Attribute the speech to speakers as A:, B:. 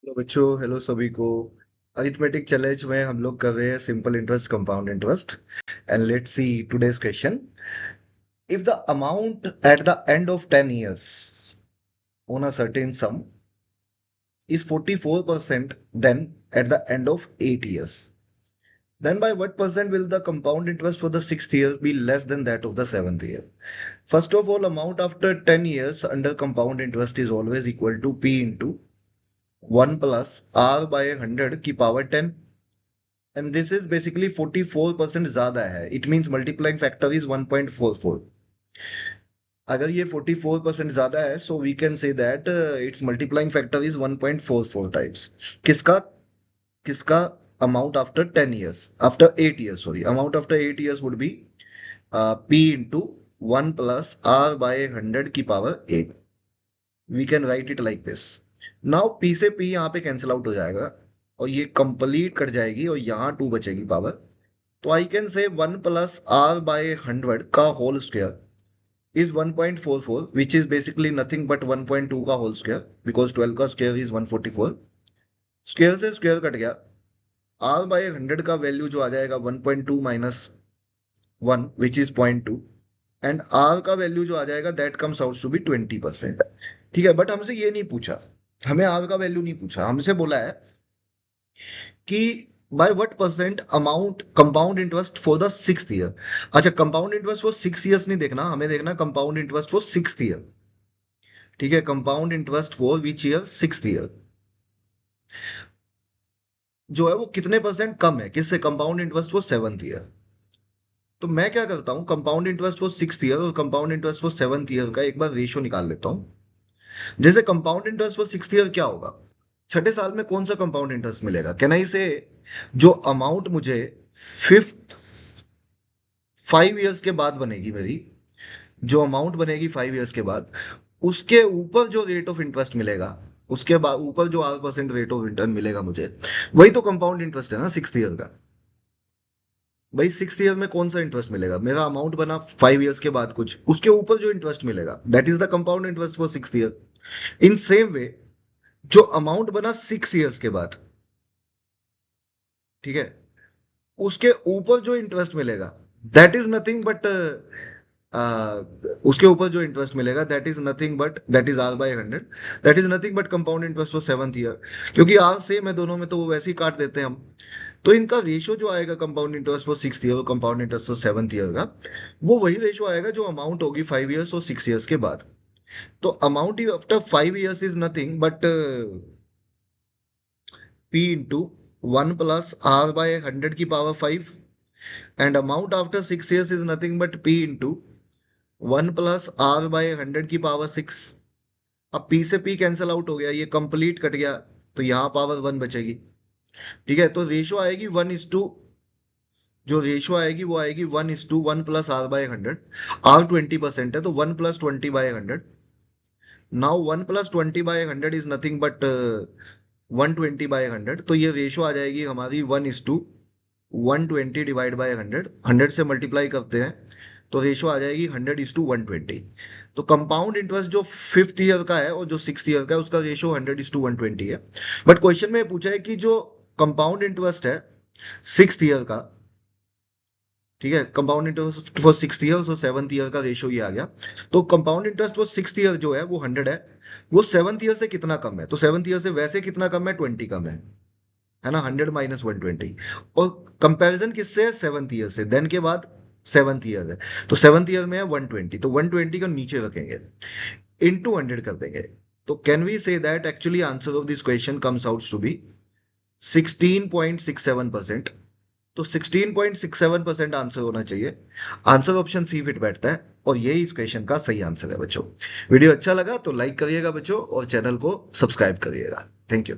A: Hello बच्चों, hello सभी को। अरिथमेटिक चैलेंज में हम लोग कर रहे हैं simple interest, compound interest. And let's see today's question. If the amount at the end of 10 years on a certain sum is 44%, then at the end of 8 years, then by what percent will the compound interest for the sixth year be less than that of the seventh year? First of all, amount after 10 years under compound interest is always equal to P into 1 plus R by 100 की power 10, and this is basically 44% ज्यादा है. It means multiplying factor is 1.44. अगर ये 44% ज्यादा है, so we can say that its multiplying factor is 1.44 times. किसका किसका amount after 10 years, after 8 years, sorry, amount after 8 years would be P into 1 plus R by 100 की power 8. We can write it like this. Now P से P यहाँ पे cancel out हो जाएगा और ये कंप्लीट कट जाएगी और यहाँ 2 बचेगी पावर. तो I can say 1 plus are by 100 का whole square is 1.44, which is basically nothing but 1.2 का होल स्क्वायर, बिकॉज 12 का स्क्वायर इज 144. स्क्वायर से स्क्वायर कट गया. आर बाय 100 का वैल्यू जो आ जाएगा 1.2 minus 1, which is 0.2. And r का वैल्यू जो आ जाएगा that comes out to be 20%. ठीक है, बट हमसे ये नहीं पूछा, हमें आर का वैल्यू नहीं पूछा. हमसे बोला है कि by what percent amount compound interest for the sixth year. अच्छा, कंपाउंड इंटरेस्ट फॉर 6 years नहीं देखना, हमें देखना compound interest for sixth year. ठीक है, compound interest for which year, sixth year जो है वो कितने परसेंट कम है किससे, compound interest for seventh year. तो मैं क्या करता हूं, compound interest for sixth year और compound interest for seventh year का एक बार रेशियो निकाल लेता हूं. जैसे compound interest for sixth year क्या होगा, छठे साल में कौन सा कंपाउंड इंटरेस्ट मिलेगा, कैन आई से जो अमाउंट मुझे फिफ्थ 5 years के बाद बनेगी मेरी, जो अमाउंट बनेगी 5 years के बाद, उसके ऊपर जो रेट ऑफ इंटरेस्ट मिलेगा, उसके बाद ऊपर जो 8% रेट ऑफ रिटर्न मिलेगा मुझे, वही तो कंपाउंड इंटरेस्ट है ना सिक्स्थ ईयर का. भाई सिक्स्थ ईयर में कौन सा इंटरेस्ट मिलेगा, मेरा अमाउंट बना 5 years के बाद, कुछ उसके ऊपर जो इंटरेस्ट मिलेगा that is the compound interest for sixth year. In same way जो अमाउंट बना 6 years के बाद, ठीक है, उसके ऊपर जो इंटरेस्ट मिलेगा दैट इज नथिंग बट उसके ऊपर जो इंटरेस्ट मिलेगा that is nothing but that is r by 100. That is nothing but compound interest for seventh year. क्योंकि आर सेम है दोनों में तो वो वैसे ही काट देते हैं हम. तो इनका रेशियो जो आएगा compound interest for six year और compound interest for seventh year का, वो वही रेशियो आएगा जो अमाउंट होगी 5 years और 6 years के बाद. तो amount after 5 years is nothing but P into 1 plus R by 100 की power 5, and amount after 6 years is nothing but P into 1 plus R by 100 की power 6. अब P से P कैंसिल आउट हो गया, ये कंप्लीट कट गया, तो यहाँ पावर 1 बचेगी. ठीक है, तो रेशियो आएगी 1:, जो रेशियो आएगी वो आएगी 1:1 प्लस आर बाय 100. आर 20% है तो 1 plus 20/100. Now 1 plus 20/100 is nothing but 120/100. तो ये रेशियो आ जाएगी हमारी 1:120 डिवाइड बाय 100. 100 से मल्टीप्लाई करते हैं तो रेशियो आ जाएगी 100:120. तो कंपाउंड इंटरेस्ट जो फिफ्थ ईयर का है और जो सिक्स ईयर का है उसका रेशियो 100:120 है. बट क्वेश्चन में पूछा है कि जो कंपाउंड इंटरेस्ट है सिक्स ईयर का, ठीक है, compound interest for six year और सेवंथ ईयर का रेशियो ये आ गया. तो compound interest for six year जो है वो 100 है, वो सेवंथ ईयर से कितना कम है, तो सेवंथ ईयर से वैसे कितना कम है, 20 कम है ना, 100 - 120. और कंपैरिजन किससे है, सेवंथ ईयर से, देन के बाद सेवंथ ईयर है, तो सेवंथ ईयर में है 120, तो 120 को नीचे रखेंगे, इनटू 100 कर देंगे. तो can we say that actually answer of this question comes out to be 16.67%. तो 16.67% आंसर होना चाहिए. आंसर ऑप्शन सी फिट बैठता है और यही इस क्वेश्चन का सही आंसर है बच्चों. वीडियो अच्छा लगा तो लाइक करिएगा बच्चों और चैनल को सब्सक्राइब करिएगा. Thank you.